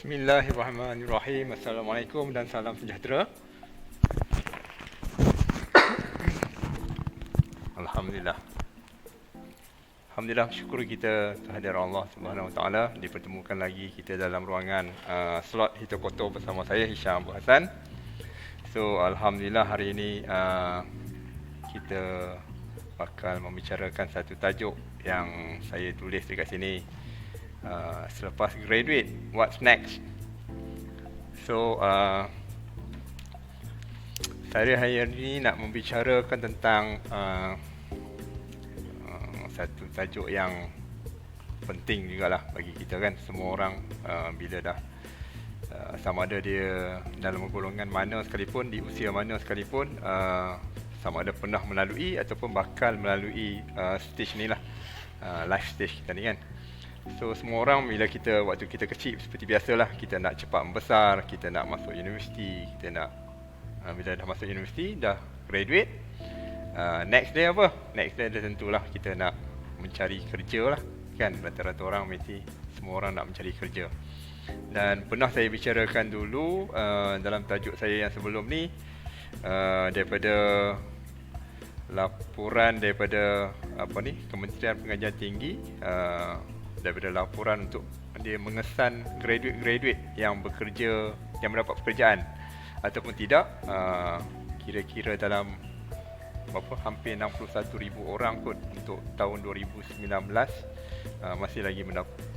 Bismillahirrahmanirrahim. Assalamualaikum dan salam sejahtera. Alhamdulillah. Alhamdulillah, syukur kita kehadiran Allah Subhanahu Wa Taala dipertemukan lagi kita dalam ruangan slot Hito Koto bersama saya Hisham Abu Hassan. So alhamdulillah hari ini kita bakal membicarakan satu tajuk yang saya tulis dekat sini. Selepas graduate, what's next? So saya hari ini nak membicarakan tentang satu tajuk yang penting jugalah bagi kita kan. Semua orang bila dah sama ada dia dalam golongan mana sekalipun, di usia mana sekalipun, sama ada pernah melalui ataupun bakal melalui stage ni lah, life stage kita ni kan. So semua orang waktu kita kecil seperti biasalah, kita nak cepat membesar, kita nak masuk universiti, kita nak bila dah masuk universiti, dah graduate, next day apa? Next day dah tentulah kita nak mencari kerja lah kan. Rata-rata orang mesti semua orang nak mencari kerja. Dan pernah saya bicarakan dulu dalam tajuk saya yang sebelum ni, daripada laporan daripada Kementerian Pengajian Tinggi, daripada laporan untuk dia mengesan graduate-graduate yang bekerja, yang mendapat pekerjaan ataupun tidak, kira-kira dalam hampir 61,000 orang kot untuk tahun 2019 masih lagi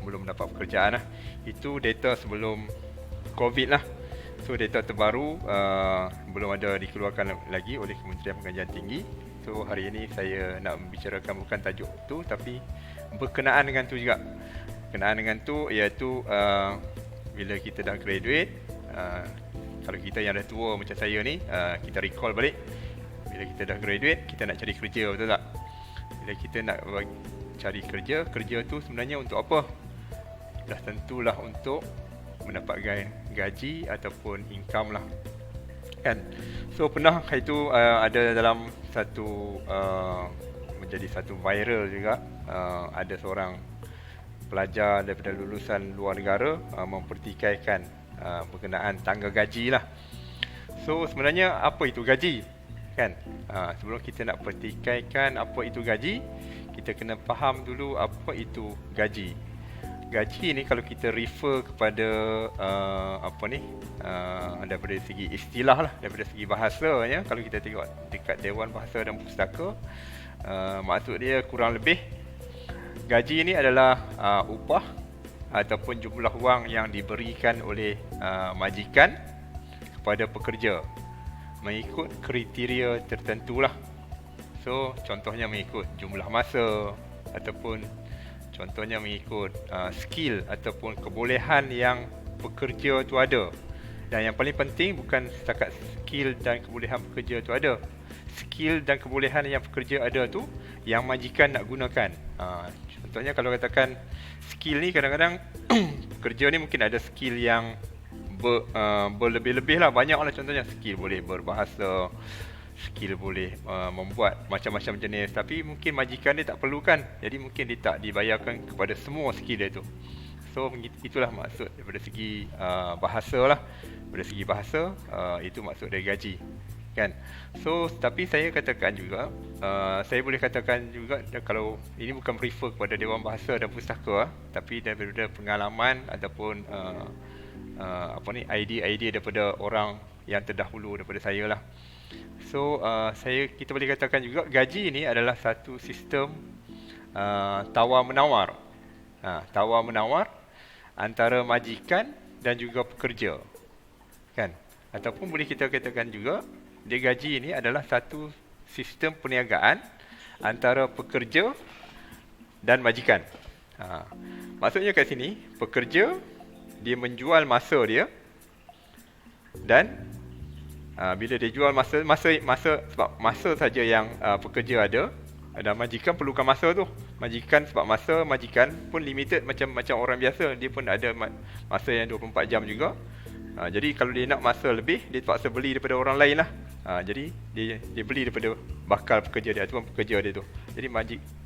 belum mendapat pekerjaan lah. Itu data sebelum COVID lah. So data terbaru belum ada dikeluarkan lagi oleh Kementerian Pengajian Tinggi. So hari ini saya nak membicarakan bukan tajuk tu, tapi berkenaan dengan tu juga. Berkenaan dengan tu iaitu bila kita dah graduate, kalau kita yang dah tua macam saya ni, kita recall balik, bila kita dah graduate, kita nak cari kerja, betul tak? Bila kita nak cari kerja, kerja tu sebenarnya untuk apa? Dah tentulah untuk mendapatkan gaji ataupun income lah kan. So pernah itu ada dalam satu menjadi satu viral juga, ada seorang pelajar daripada lulusan luar negara mempertikaikan berkenaan tangga gaji lah. So sebenarnya apa itu gaji kan? Sebelum kita nak pertikaikan apa itu gaji, kita kena faham dulu apa itu gaji. Gaji ni kalau kita refer kepada daripada segi istilah lah, daripada segi bahasanya, kalau kita tengok dekat Dewan Bahasa dan Pustaka, maksud dia kurang lebih gaji ni adalah upah ataupun jumlah wang yang diberikan oleh majikan kepada pekerja mengikut kriteria tertentu lah. So contohnya mengikut jumlah masa, ataupun contohnya mengikut skill ataupun kebolehan yang pekerja tu ada. Dan yang paling penting bukan setakat skill dan kebolehan pekerja tu ada, skill dan kebolehan yang pekerja ada tu yang majikan nak gunakan. Contohnya kalau katakan skill ni, kadang-kadang pekerja ni mungkin ada skill yang berlebih-lebih lah, banyak lah. Contohnya skill boleh berbahasa, skill boleh membuat macam-macam jenis, tapi mungkin majikan dia tak perlukan, jadi mungkin dia tak dibayarkan kepada semua skill dia tu. So itulah maksud daripada segi bahasa lah. Daripada segi bahasa, itu maksud dari gaji kan. So tapi saya katakan juga, saya boleh katakan juga, kalau ini bukan refer kepada Dewan Bahasa dan Pustaka, tapi daripada pengalaman ataupun idea daripada orang yang terdahulu daripada saya lah. So kita boleh katakan juga gaji ini adalah satu sistem tawar-menawar. Tawar-menawar antara majikan dan juga pekerja kan. Ataupun boleh kita katakan juga, dia gaji ini adalah satu sistem perniagaan antara pekerja dan majikan. Maksudnya kat sini, pekerja dia menjual masa dia, dan bila dia jual masa sebab masa saja yang pekerja ada, dan majikan perlukan masa tu. Majikan pun limited macam orang biasa, dia pun ada masa yang 24 jam juga. Jadi kalau dia nak masa lebih, dia terpaksa beli daripada orang lain lah. Jadi dia beli daripada bakal pekerja dia ataupun pekerja dia tu. Jadi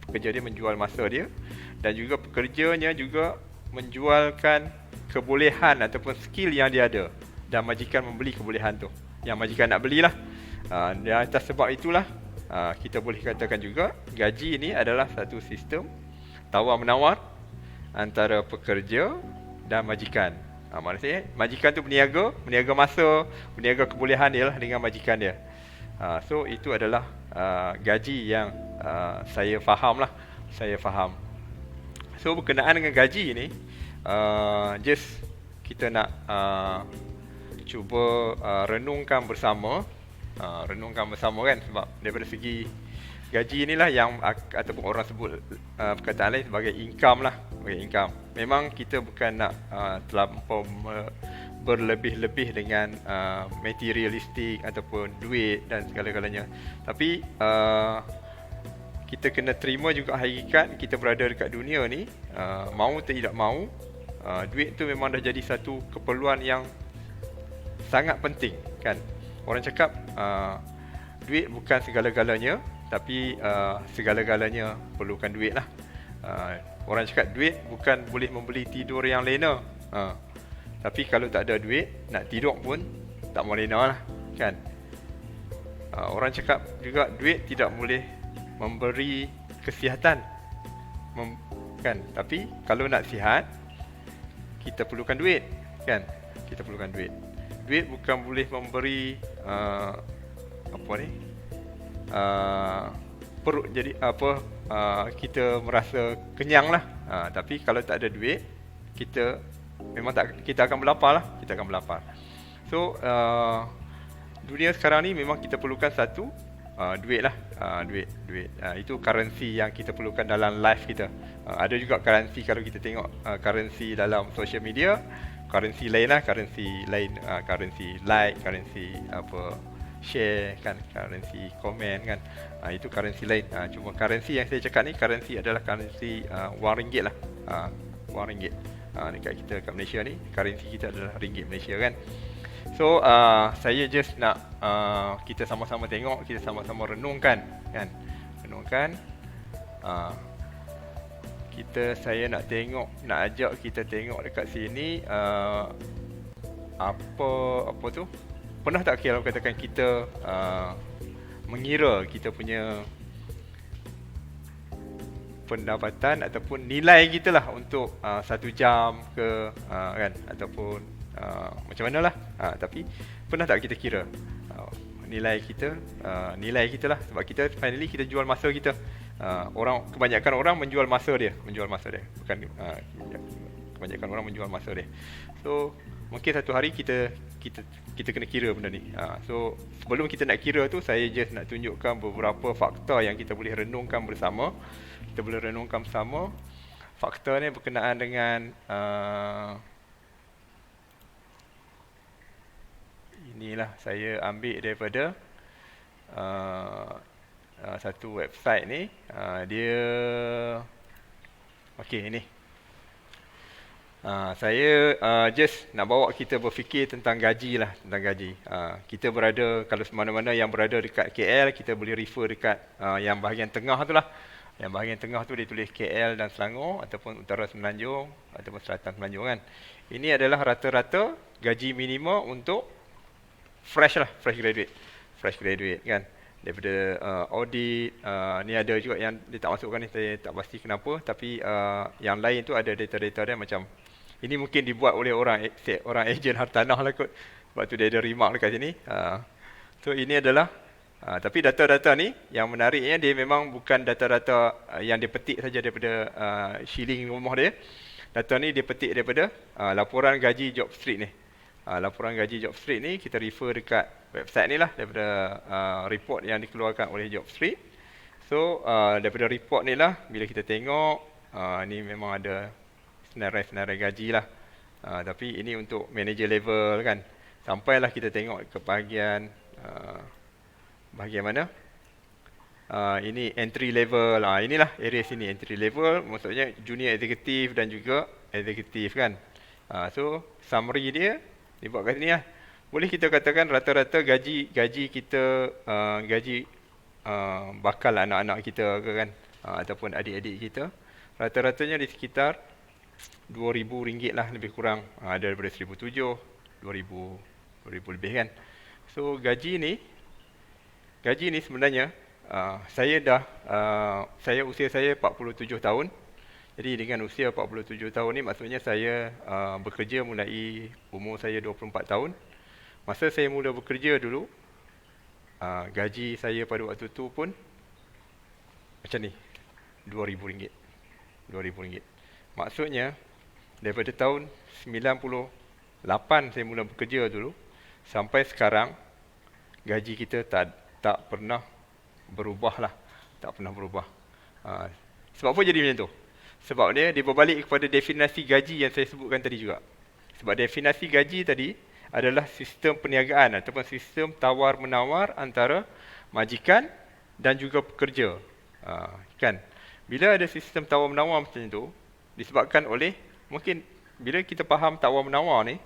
pekerja dia menjual masa dia, dan juga pekerjanya juga menjualkan kebolehan ataupun skill yang dia ada, dan majikan membeli kebolehan tu. Yang majikan nak belilah. Dan atas sebab itulah kita boleh katakan juga gaji ini adalah satu sistem tawar-menawar antara pekerja dan majikan. Maksudnya majikan tu berniaga masa, berniaga kebolehan dia lah dengan majikan dia. So itu adalah gaji yang saya faham lah. Saya faham. So berkenaan dengan gaji ni, just kita nak cuba renungkan bersama. Renungkan bersama kan, sebab daripada segi gaji inilah yang ataupun orang sebut perkataan lain sebagai income lah, sebagai income. Memang kita bukan nak terlampau berlebih-lebih dengan materialistik ataupun duit dan segala-galanya. Tapi kita kena terima juga hakikat kita berada dekat dunia ni, mau atau tidak mau, duit tu memang dah jadi satu keperluan yang sangat penting kan. Orang cakap duit bukan segala-galanya, tapi segala-galanya perlukan duit lah. Orang cakap duit bukan boleh membeli tidur yang lena, tapi kalau tak ada duit, nak tidur pun tak mau lena lah kan. Orang cakap juga duit tidak boleh memberi kesihatan, kan. Tapi kalau nak sihat, kita perlukan duit kan. Kita perlukan duit. Duit bukan boleh memberi perut jadi kita merasa kenyang lah. Tapi kalau tak ada duit, kita memang kita akan berlapar lah. Kita akan berlapar. So dunia sekarang ni memang kita perlukan satu duit lah. Duit. Itu currency yang kita perlukan dalam life kita. Ada juga currency kalau kita tengok currency dalam social media. Currency lain lah, currency like, currency share kan, currency komen kan. Itu currency lain. Cuma currency yang saya cakap ni, currency adalah currency RM1 lah. RM1. Dekat kita kat Malaysia ni, currency kita adalah ringgit Malaysia kan. So saya just nak kita sama-sama tengok, kita sama-sama renungkan kan. Renungkan. Saya nak ajak kita tengok dekat sini apa tu? Pernah tak kalau katakan kita mengira kita punya pendapatan ataupun nilai kita lah untuk 1 jam ke kan, ataupun macam manalah. Tapi pernah tak kita kira nilai kita lah, sebab kita finally kita jual masa kita. Kebanyakan orang menjual masa dia, bukan kebanyakan orang menjual masa dia. So mungkin satu hari kita kena kira benda ni. So sebelum kita nak kira tu, saya just nak tunjukkan beberapa fakta yang kita boleh renungkan bersama. Fakta ni berkenaan dengan inilah, saya ambil daripada satu website ni. Dia okey, ini saya just nak bawa kita berfikir tentang gaji lah, kita berada, kalau mana-mana yang berada dekat KL, kita boleh refer dekat yang bahagian tengah tu lah. Yang bahagian tengah tu dia tulis KL dan Selangor, ataupun Utara Semenanjung, ataupun Selatan Semenanjung kan. Ini adalah rata-rata gaji minimum untuk fresh graduate kan. Daripada audit, ni ada juga yang dia tak masukkan ni, saya tak pasti kenapa. Tapi yang lain tu ada data-data dia macam, ini mungkin dibuat oleh orang ejen hartanah lah kot. Sebab tu dia ada remark dekat sini. So ini adalah, tapi data-data ni yang menariknya, dia memang bukan data-data yang dia petik saja daripada shilling rumah dia. Data ni dia petik daripada laporan gaji Job Street ni. Laporan gaji Job Street ni kita refer dekat website ni lah, daripada report yang dikeluarkan oleh Job Street. So daripada report ni lah, bila kita tengok ni memang ada senarai-senarai gaji lah. Tapi ini untuk manager level kan. Sampailah kita tengok ke bahagian mana? Ini entry level. Inilah area sini, entry level, maksudnya junior executive dan juga executive kan. So summary dia dibuat kat sini lah. Boleh kita katakan rata-rata gaji kita, gaji bakal anak-anak kita ke kan, ataupun adik-adik kita, rata-ratanya di sekitar RM2,000 lah lebih kurang. Ada daripada RM1,700, RM2,000 lebih kan. So gaji ni sebenarnya saya usia saya 47 tahun. Jadi dengan usia 47 tahun ni maksudnya saya bekerja mulai umur saya 24 tahun. Masa saya mula bekerja dulu, gaji saya pada waktu tu pun macam ni, RM2,000. RM2,000. Maksudnya daripada tahun 98 saya mula bekerja dulu sampai sekarang gaji kita tak pernah berubah lah, tak pernah berubah. Sebab apa jadi macam tu? Sebab dia berbalik kepada definisi gaji yang saya sebutkan tadi juga. Sebab definisi gaji tadi adalah sistem perniagaan ataupun sistem tawar-menawar antara majikan dan juga pekerja. Kan? Bila ada sistem tawar-menawar macam itu, disebabkan oleh, mungkin bila kita faham tawar-menawar ni,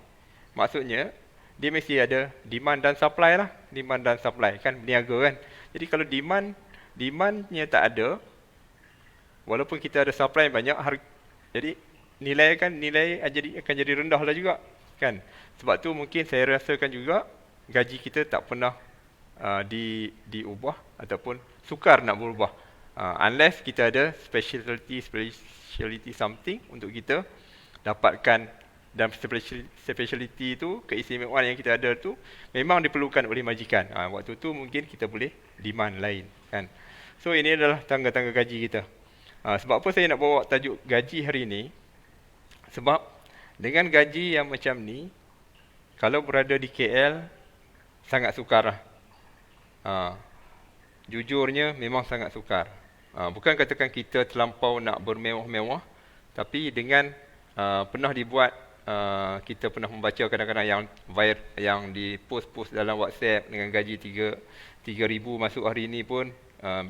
maksudnya dia mesti ada demand dan supply lah. Demand dan supply, kan berniaga kan. Jadi kalau demandnya tak ada, walaupun kita ada supply banyak, jadi nilai akan jadi rendah lah juga, kan. Sebab tu mungkin saya rasakan juga gaji kita tak pernah diubah ataupun sukar nak berubah, unless kita ada speciality something untuk kita dapatkan. Dan speciality itu, keistimewaan yang kita ada tu memang diperlukan oleh majikan. Waktu tu mungkin kita boleh demand lain, kan. So ini adalah tangga-tangga gaji kita. Sebab apa saya nak bawa tajuk gaji hari ini? Sebab dengan gaji yang macam ni, kalau berada di KL, sangat sukar lah. Jujurnya memang sangat sukar. Bukan katakan kita terlampau nak bermewah-mewah, tapi dengan pernah dibuat, kita pernah membaca kadang-kadang yang di post-post dalam WhatsApp dengan gaji 3,000 masuk hari ini pun,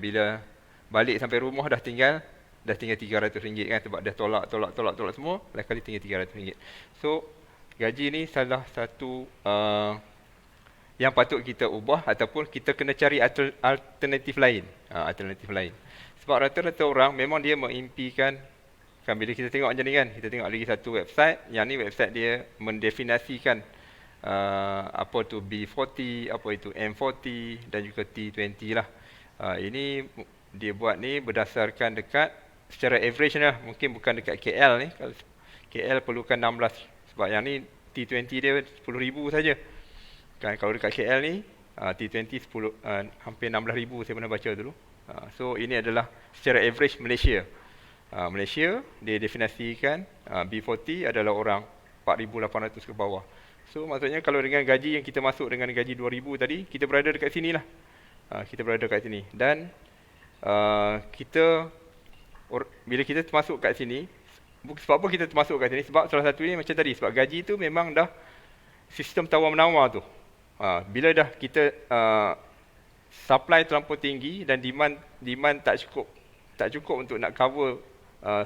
bila balik sampai rumah dah tinggal RM300 kan, sebab dah tolak semua, lain kali tinggal RM300. So gaji ni salah satu yang patut kita ubah ataupun kita kena cari alternatif lain. Sebab rata-rata orang memang dia mengimpikan. Kan bila kita tengok macam ni kan, kita tengok lagi satu website, yang ni website dia mendefinisikan apa tu B40, apa itu M40 dan juga T20 lah. Ini dia buat ni berdasarkan dekat secara average lah, mungkin bukan dekat KL ni. Kalau KL perlukan 16, sebab yang ni T20 dia 10,000 saja. Kan kalau dekat KL ni T20 hampir 16,000 saya pernah baca dulu. So ini adalah secara average Malaysia. Malaysia dia definisikan B40 adalah orang 4,800 ke bawah. So maksudnya kalau dengan gaji yang kita masuk dengan gaji 2,000 tadi, kita berada dekat sini lah. Kita berada dekat sini. Dan bila kita termasuk kat sini, sebab apa kita termasuk kat sini? Sebab salah satunya macam tadi, sebab gaji tu memang dah sistem tawar-menawar tu. Bila dah kita supply terlampau tinggi dan demand tak cukup untuk nak cover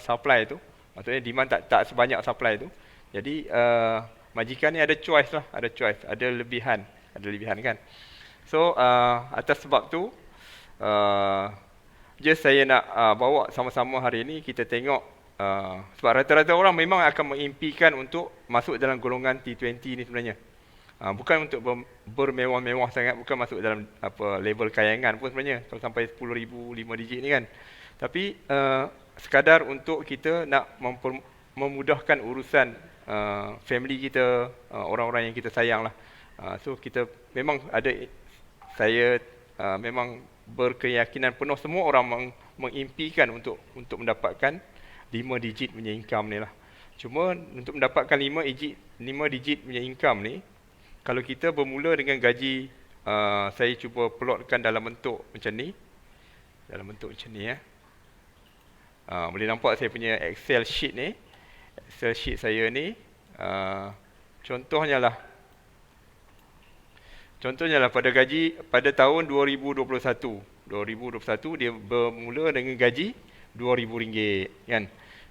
supply tu, maksudnya demand tak sebanyak supply tu. Jadi majikan ni ada choice, ada lebihan kan. So atas sebab tu saya nak bawa sama-sama hari ini kita tengok, sebab rata-rata orang memang akan mengimpikan untuk masuk dalam golongan T20 ni sebenarnya. Bukan untuk bermewah-mewah sangat, bukan masuk dalam level kayangan pun sebenarnya, kalau sampai 10,000 5 digit ni kan. Tapi sekadar untuk kita nak memudahkan urusan family kita, orang-orang yang kita sayang lah. So kita memang saya memang berkeyakinan penuh semua orang mengimpikan untuk mendapatkan 5 digit punya income ni lah. Cuma untuk mendapatkan 5 digit punya income ni, kalau kita bermula dengan gaji, saya cuba plotkan dalam bentuk macam ni. Boleh nampak saya punya Excel sheet ni. Excel sheet saya ni, contohnya lah pada tahun 2021 dia bermula dengan gaji RM2,000 kan.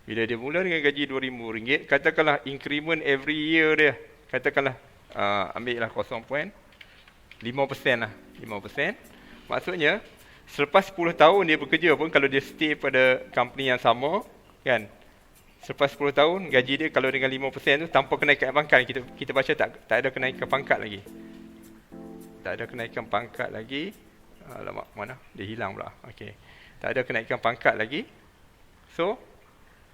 Bila dia mula dengan gaji RM2,000, katakanlah increment every year dia, katakanlah ambil lah 0.5% lah, 5%. Maksudnya selepas 10 tahun dia bekerja pun, kalau dia stay pada company yang sama kan, Selepas 10 tahun, gaji dia kalau dengan 5% tu tanpa kenaikan pangkat, kita baca tak ada kenaikan pangkat lagi. Tak ada kenaikan pangkat lagi. Alamak, mana? Dia hilang pula. Okey. Tak ada kenaikan pangkat lagi. So,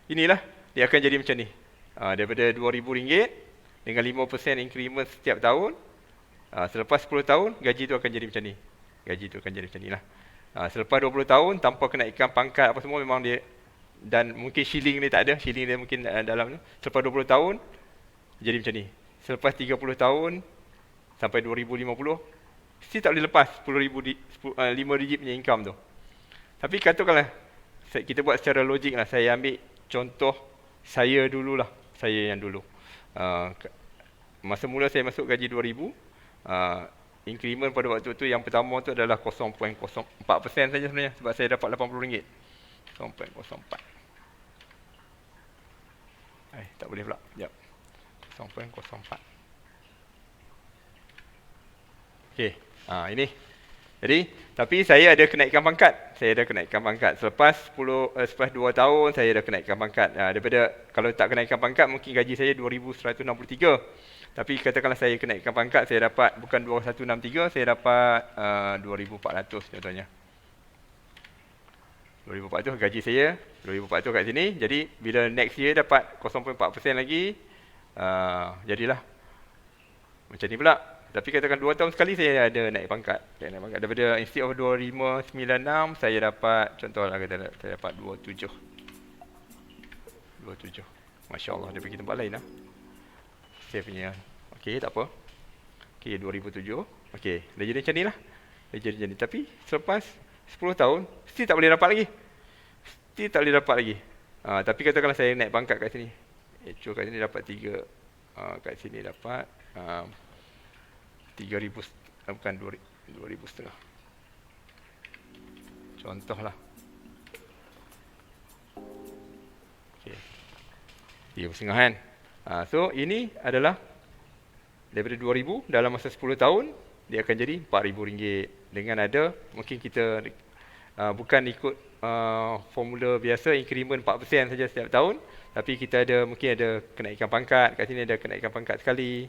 inilah dia akan jadi macam ni. Daripada RM2,000 dengan 5% increment setiap tahun. Selepas 10 tahun, gaji tu akan jadi macam ni. Gaji tu akan jadi macam ni lah. Selepas 20 tahun, tanpa kenaikan pangkat apa semua, memang dia, dan mungkin shilling dia tak ada. Shilling dia mungkin dalam tu. Selepas 20 tahun, jadi macam ni. Selepas 30 tahun, sampai 2050, mesti tak boleh lepas 5 digit punya income tu. Tapi katakanlah, kita buat secara logik lah. Saya ambil contoh saya dululah. Saya yang dulu. Masa mula saya masuk gaji 2,000. Increment pada waktu tu yang pertama tu adalah 0.04% saja sebenarnya. Sebab saya dapat RM80. 0.04. Tak boleh pula. Sekejap. 0.04. Okey. Ini. Jadi, tapi saya ada kenaikan pangkat. Selepas 2 tahun, saya ada kenaikan pangkat. Daripada, kalau tak kenaikan pangkat, mungkin gaji saya 2,163. Tapi katakanlah saya kenaikan pangkat, saya dapat bukan 2,163, saya dapat 2,400 contohnya. 2,400 gaji saya, 2,400 kat sini. Jadi, bila next year dapat 0.4% lagi, jadilah macam ni pula. Tapi katakan 2 tahun sekali saya ada naik pangkat. Daripada instead of 2,596, saya dapat, contohlah kata saya dapat 27. Masya Allah, dia pergi tempat lain lah. Saya punya. Okey, tak apa. Okey, 2007. Okey, dah jadi macam ni lah. Dah jadi macam ni. Tapi selepas 10 tahun, still tak boleh dapat lagi. Tapi katakanlah saya naik pangkat kat sini. Actual kat sini dapat 3. Kat sini dapat 3,000, bukan 2,500. Contohlah. Okey. 3,500 kan. So ini adalah daripada 2,000 dalam masa 10 tahun, dia akan jadi RM4,000. Dengan ada, mungkin kita bukan ikut formula biasa, increment 4% saja setiap tahun, tapi kita ada, mungkin ada kenaikan pangkat, kat sini ada kenaikan pangkat sekali,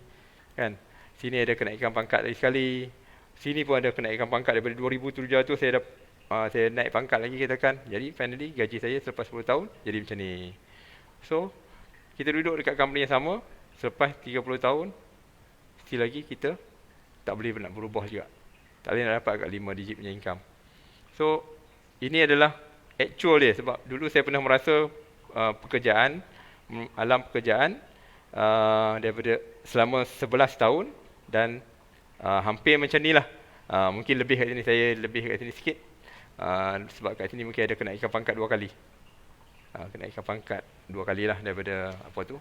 kan? Sini ada kenaikan pangkat lagi sekali. Sini pun ada kenaikan pangkat daripada 2,700 saya naik pangkat lagi katakan. Jadi finally gaji saya selepas 10 tahun jadi macam ni. So kita duduk dekat company yang sama, selepas 30 tahun still lagi kita tak boleh nak berubah juga. Tak boleh nak dapat kat 5 digit punya income. So ini adalah actual dia, sebab dulu saya pernah merasa alam pekerjaan daripada selama 11 tahun dan hampir macam ni lah. Mungkin lebih kat sini, saya lebih kat sini sikit. Sebab kat sini mungkin ada kenaikan pangkat 2 kali. Kenaikan pangkat 2 kali lah daripada apa tu,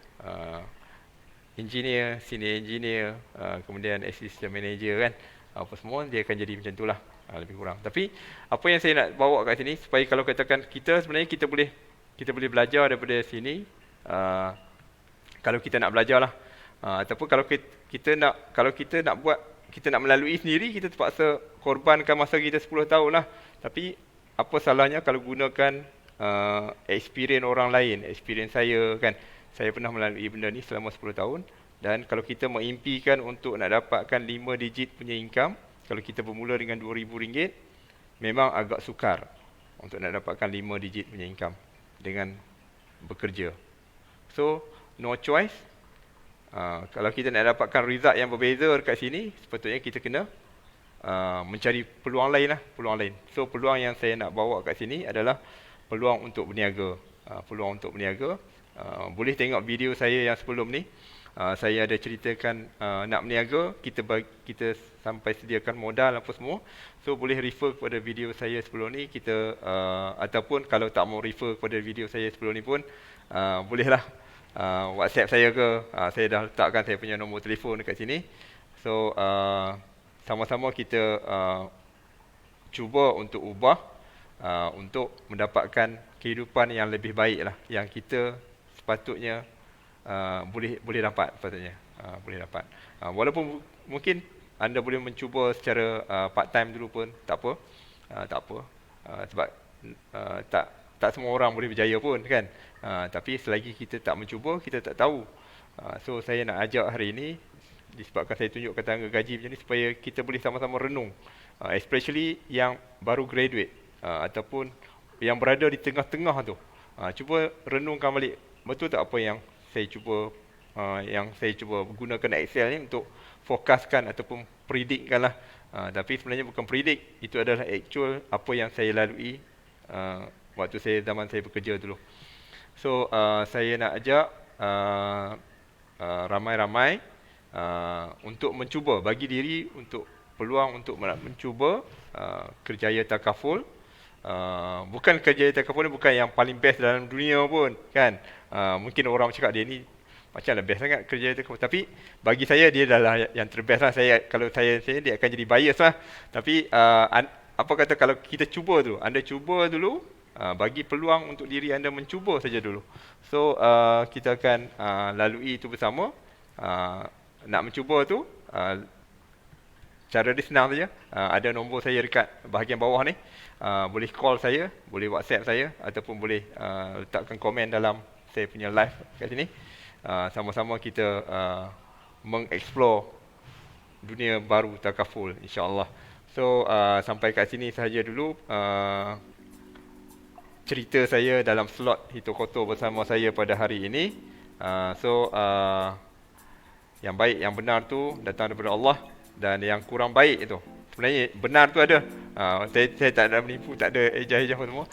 engineer, senior engineer, kemudian assistant manager kan. Apa semua dia akan jadi macam tu lah, lebih kurang. Tapi apa yang saya nak bawa kat sini, supaya kalau katakan kita sebenarnya kita boleh belajar daripada sini. Kalau kita nak belajar lah. Ataupun kalau kita nak buat, kita nak melalui sendiri, kita terpaksa korbankan masa kita 10 tahun lah. Tapi apa salahnya kalau gunakan experience orang lain, experience saya kan. Saya pernah melalui benda ni selama 10 tahun. Dan kalau kita mengimpikan untuk nak dapatkan 5 digit punya income, kalau kita bermula dengan RM2,000, memang agak sukar untuk nak dapatkan 5 digit punya income dengan bekerja. So, no choice. Kalau kita nak dapatkan result yang berbeza dekat sini, sepatutnya kita kena mencari peluang lain lah, peluang lain. So, peluang yang saya nak bawa kat sini adalah peluang untuk berniaga. Boleh tengok video saya yang sebelum ni. Saya ada ceritakan nak berniaga, kita sampai sediakan modal apa semua. So boleh refer kepada video saya sebelum ni, ataupun kalau tak mau refer kepada video saya sebelum ni pun bolehlah WhatsApp saya ke. Saya dah letakkan saya punya nombor telefon dekat sini. So sama-sama kita cuba untuk ubah, untuk mendapatkan kehidupan yang lebih baik lah, yang kita sepatutnya boleh dapat, boleh dapat. Walaupun mungkin anda boleh mencuba secara part time dulu pun tak apa, sebab tak semua orang boleh berjaya pun kan. Tapi selagi kita tak mencuba, kita tak tahu. So saya nak ajak hari ini, disebabkan saya tunjuk tangga gaji macam ni, supaya kita boleh sama-sama renung, especially yang baru graduate, ataupun yang berada di tengah-tengah tu. Cuba renungkan balik, betul tak apa yang saya cuba gunakan Excel ni untuk forecastkan ataupun predictkan lah. Tapi sebenarnya bukan predict, itu adalah actual apa yang saya lalui waktu zaman saya bekerja dulu. So saya nak ajak ramai-ramai untuk mencuba, bagi diri untuk peluang untuk mencuba kerjaya takaful. Bukan kerjaya takaful ni bukan yang paling best dalam dunia pun kan. Mungkin orang cakap dia ni macam lah best sangat kerjaya takaful, tapi bagi saya dia adalah yang terbest lah. Kalau saya dia akan jadi bias lah. Tapi apa kata kalau kita cuba dulu, anda cuba dulu, bagi peluang untuk diri anda mencuba saja dulu. So kita akan lalui itu bersama. Nak mencuba tu, cara dia senang saja. Ada nombor saya dekat bahagian bawah ni. Boleh call saya, boleh WhatsApp saya, ataupun boleh letakkan komen dalam saya punya live kat sini. Sama-sama kita mengeksplor dunia baru takaful, insya-Allah. So sampai kat sini sahaja dulu cerita saya dalam slot Hitokoto bersama saya pada hari ini. Yang baik, yang benar tu datang daripada Allah, dan yang kurang baik itu sebenarnya benar tu ada. Saya tak ada menipu, tak ada ejah-ejah semua.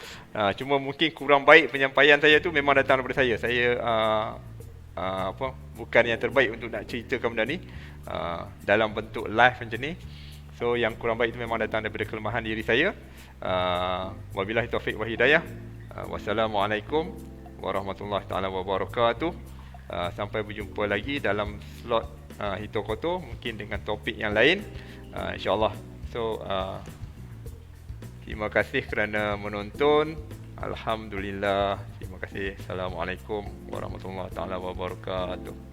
Cuma mungkin kurang baik penyampaian saya tu memang datang daripada saya. Saya bukan yang terbaik untuk nak ceritakan benda ni dalam bentuk live macam ni. So yang kurang baik itu memang datang daripada kelemahan diri saya. Wabillahi taufiq wa hidayah. Wassalamualaikum warahmatullahi taala wabarakatuh. Sampai berjumpa lagi dalam slot Hitokoto, mungkin dengan topik yang lain, insya-Allah. So terima kasih kerana menonton. Alhamdulillah. Terima kasih. Assalamualaikum warahmatullahi taala wabarakatuh.